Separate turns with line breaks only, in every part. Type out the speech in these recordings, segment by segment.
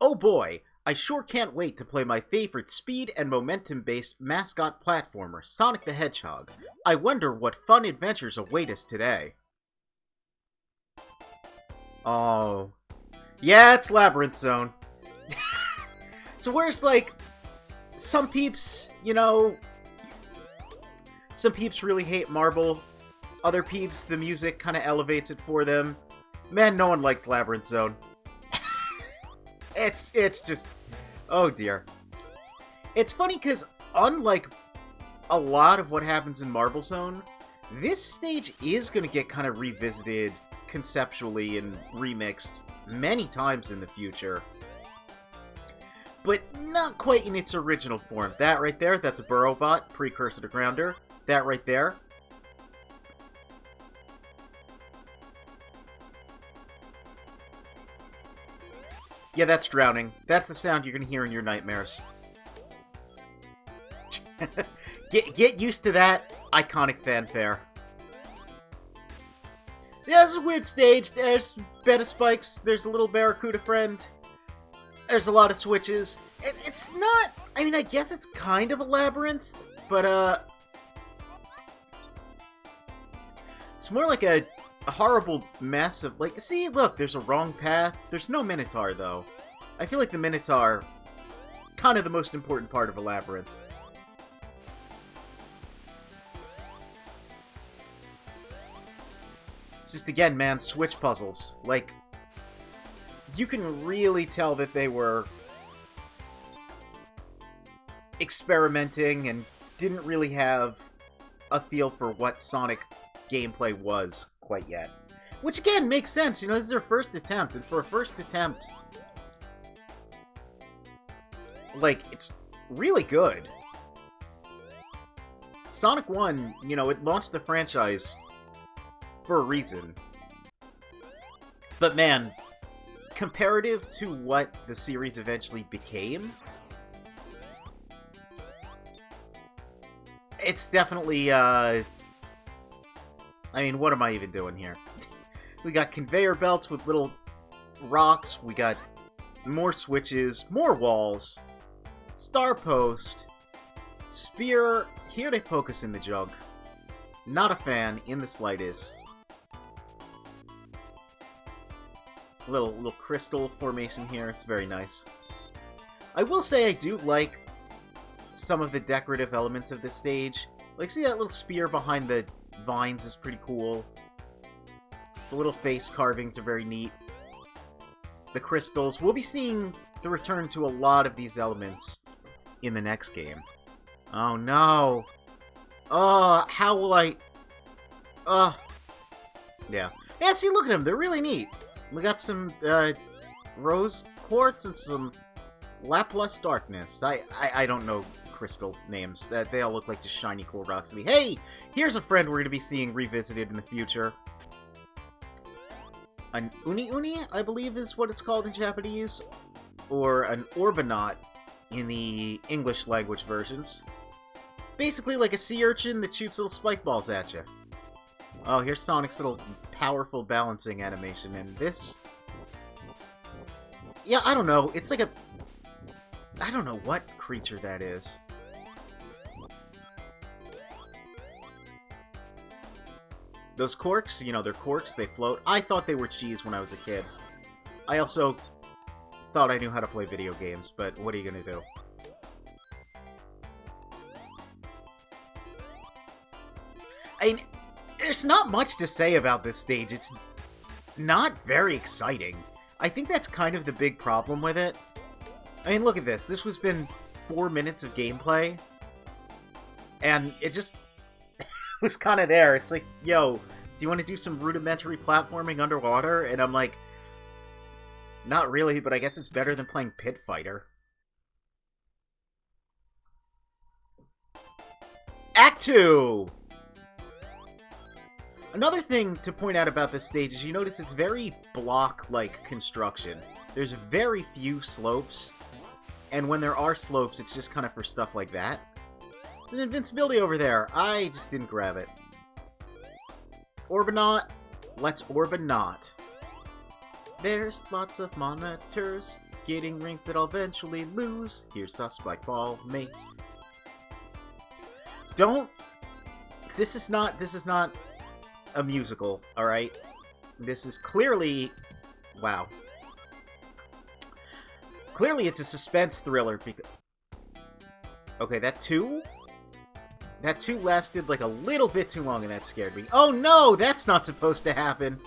Oh boy, I sure can't wait to play my favorite speed and momentum-based mascot platformer, Sonic the Hedgehog. I wonder what fun adventures await us today. Oh. Yeah, it's Labyrinth Zone. So where's, like, some peeps, some peeps really hate Marble. Other peeps, the music kind of elevates it for them. Man, no one likes Labyrinth Zone. It's just... Oh, dear. It's funny, because unlike a lot of what happens in Marble Zone, this stage is going to get kind of revisited conceptually and remixed many times in the future. But not quite in its original form. That right there, that's a Burrow Bot, precursor to Grounder. That right there. Yeah, that's drowning. That's the sound you're going to hear in your nightmares. Get used to that iconic fanfare. Yeah, this is a weird stage. There's beta spikes. There's a little Barracuda friend. There's a lot of switches. It's not... I mean, I guess it's kind of a labyrinth, but, it's more like a horrible mess of, like... See, look, there's a wrong path. There's no Minotaur, though. I feel like the Minotaur... kind of the most important part of a labyrinth. It's just, again, man, switch puzzles. Like... You can really tell that they were experimenting and didn't really have a feel for what Sonic gameplay was quite yet. Which, again, makes sense. You know, this is their first attempt, and for a first attempt, like, it's really good. Sonic 1, you know, it launched the franchise for a reason. But, man... comparative to what the series eventually became, it's definitely, I mean, what am I even doing here? We got conveyor belts with little rocks, we got more switches, more walls, star post, spear, here they poke us in the jug. Not a fan in the slightest. Little crystal formation here. It's very nice. I will say I do like some of the decorative elements of this stage. Like, see that little spear behind the vines is pretty cool. The little face carvings are very neat. The crystals. We'll be seeing the return to a lot of these elements in the next game. Oh, no. Oh, how will I... Yeah. Yeah, see, look at them. They're really neat. We got some, rose quartz and some laplace darkness. I don't know crystal names. They all look like just shiny cool rocks to me. Hey! Here's a friend we're going to be seeing revisited in the future. An uni-uni, I believe is what it's called in Japanese. Or an orbinaut in the English language versions. Basically like a sea urchin that shoots little spike balls at you. Oh, here's Sonic's little powerful balancing animation, and this... Yeah, I don't know. It's like a... I don't know what creature that is. Those corks, you know, they're corks, they float. I thought they were cheese when I was a kid. I also thought I knew how to play video games, but what are you gonna do? I mean... There's not much to say about this stage. It's not very exciting. I think that's kind of the big problem with it. I mean, look at this. This was been 4 minutes of gameplay. And it just was kind of there. It's like, yo, do you want to do some rudimentary platforming underwater? And I'm like, not really, but I guess it's better than playing Pit Fighter. Act 2! Another thing to point out about this stage is you notice it's very block-like construction. There's very few slopes, and when there are slopes, it's just kind of for stuff like that. There's an invincibility over there. I just didn't grab it. Orbinaut. Let's Orbinaut. There's lots of monitors getting rings that I'll eventually lose. Here's sus by fall mates. Don't... This is not a musical, alright? This is clearly... Wow. Clearly it's a suspense thriller because... Okay, that 2? That 2 lasted like a little bit too long and that scared me. Oh no! That's not supposed to happen!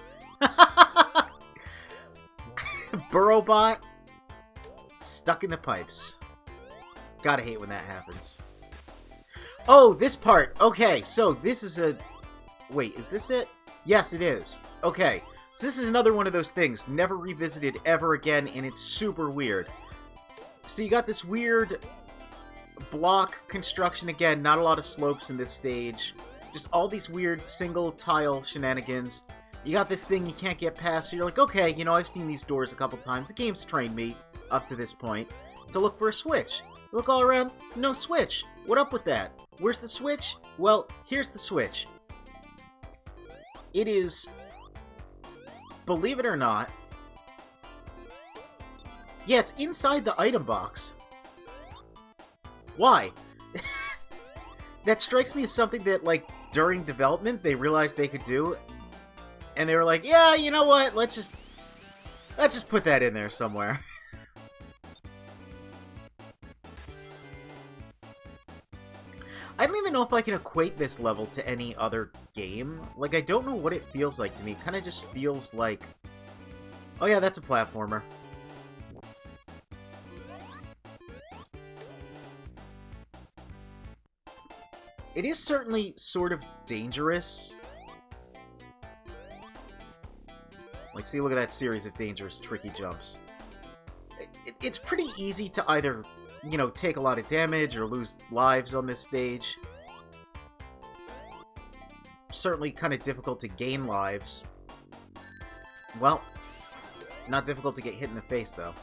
Burrowbot stuck in the pipes. Gotta hate when that happens. Oh, this part! Okay, so this is a... Wait, is this it? Yes, it is. Okay, so this is another one of those things, never revisited ever again, and it's super weird. So you got this weird block construction again, not a lot of slopes in this stage. Just all these weird single tile shenanigans. You got this thing you can't get past, so you're like, okay, you know, I've seen these doors a couple times. The game's trained me up to this point to look for a switch. Look all around, no switch. What up with that? Where's the switch? Well, here's the switch. It is, believe it or not, yeah, it's inside the item box. Why? That strikes me as something that, like, during development, they realized they could do. And they were like, yeah, you know what? Let's just put that in there somewhere. I don't even know if I can equate this level to any other game. Like, I don't know what it feels like to me. It kind of just feels like... Oh yeah, that's a platformer. It is certainly sort of dangerous. Like, see, look at that series of dangerous, tricky jumps. It's pretty easy to either, you know, take a lot of damage or lose lives on this stage. Certainly kind of difficult to gain lives. Well, not difficult to get hit in the face, though.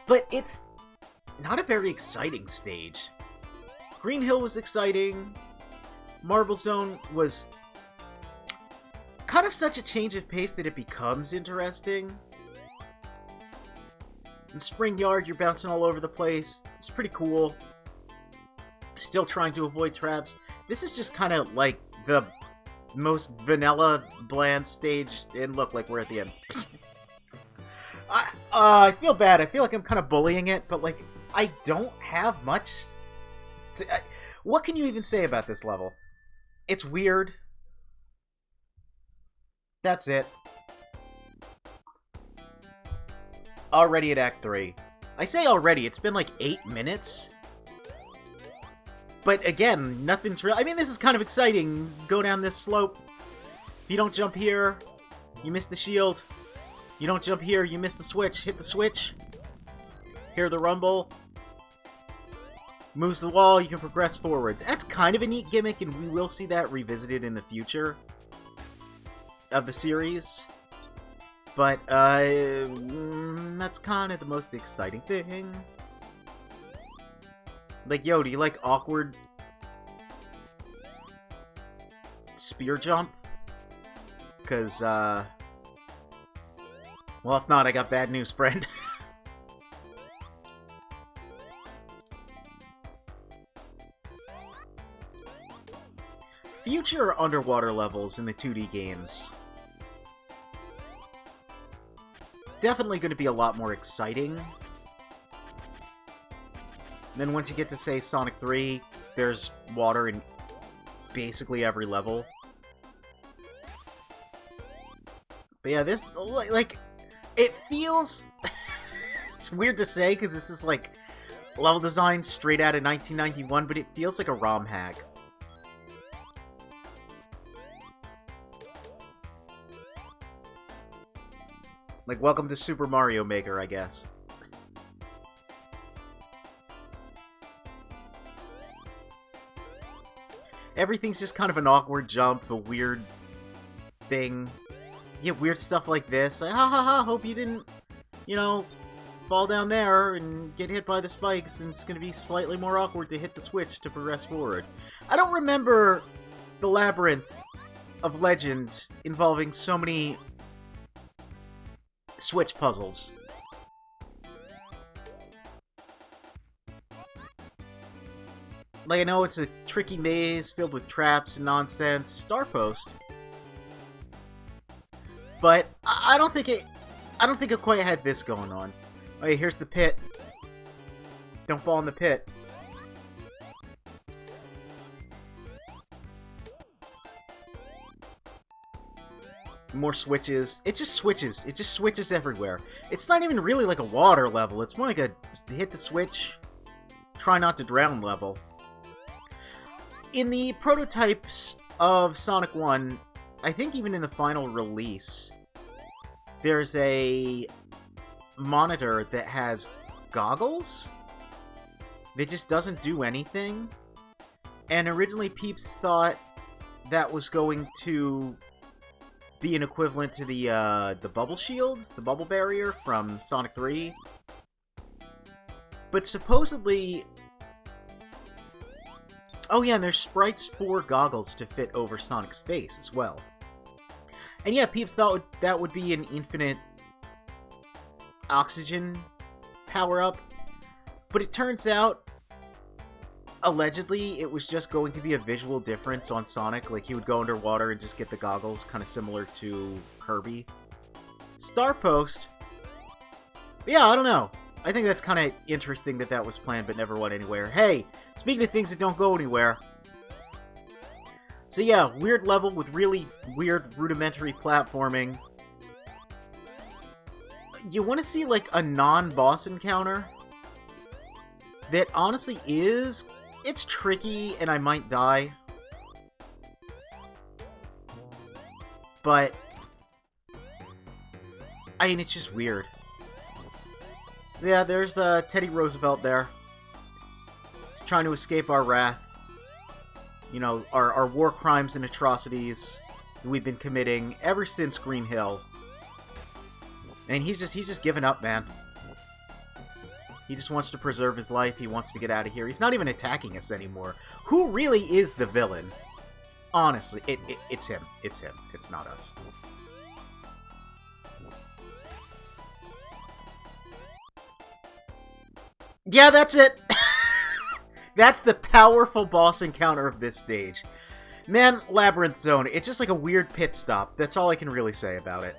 But it's not a very exciting stage. Green Hill was exciting. Marble Zone was kind of such a change of pace that it becomes interesting. In Spring Yard, you're bouncing all over the place. It's pretty cool. Still trying to avoid traps. This is just kind of like the most vanilla, bland stage. And look, like we're at the end. I feel bad. I feel like I'm kind of bullying it, but like I don't have much. What can you even say about this level? It's weird. That's it. Already at Act 3. I say already, it's been like 8 minutes. But again, nothing's real. I mean, this is kind of exciting. Go down this slope. If you don't jump here, you miss the shield. You don't jump here, you miss the switch. Hit the switch. Hear the rumble. Moves the wall, you can progress forward. That's kind of a neat gimmick, and we will see that revisited in the future of the series. But, that's kind of the most exciting thing. Like, yo, do you like awkward spear jump? Because, well, if not, I got bad news, friend. Future underwater levels in the 2D games. Definitely going to be a lot more exciting. Then once you get to, say, Sonic 3, there's water in basically every level. But yeah, this, like, it feels... It's weird to say, because this is, like, level design straight out of 1991, but it feels like a ROM hack. Like, welcome to Super Mario Maker, I guess. Everything's just kind of an awkward jump, a weird thing. You get weird stuff like this. Like, ha ha ha, hope you didn't, you know, fall down there and get hit by the spikes, and it's going to be slightly more awkward to hit the switch to progress forward. I don't remember the Labyrinth of Legend involving so many switch puzzles. Like, I know it's a tricky maze filled with traps and nonsense. Star Post. But I don't think it quite had this going on. Okay, here's the pit. Don't fall in the pit. More switches. It just switches. It just switches everywhere. It's not even really like a water level. It's more like a hit the switch, try not to drown level. In the prototypes of Sonic 1, I think even in the final release, there's a monitor that has goggles that just doesn't do anything. And originally Peeps thought that was going to be an equivalent to the bubble shield, the bubble barrier from Sonic 3. But supposedly... Oh yeah, and there's sprites for goggles to fit over Sonic's face as well. And yeah, Peeps thought that would be an infinite oxygen power-up. But it turns out, allegedly, it was just going to be a visual difference on Sonic. Like, he would go underwater and just get the goggles, kind of similar to Kirby. Star Post. Yeah, I don't know. I think that's kind of interesting that that was planned but never went anywhere. Hey, speaking of things that don't go anywhere. So yeah, weird level with really weird rudimentary platforming. You want to see, like, a non-boss encounter? That honestly is... It's tricky, and I might die. But... I mean, it's just weird. Yeah, there's Teddy Roosevelt there. He's trying to escape our wrath. You know, our war crimes and atrocities that we've been committing ever since Green Hill. And he's just given up, man. He just wants to preserve his life. He wants to get out of here. He's not even attacking us anymore. Who really is the villain? Honestly, it's him. It's him. It's not us. Yeah, that's it. That's the powerful boss encounter of this stage. Man, Labyrinth Zone, it's just like a weird pit stop. That's all I can really say about it.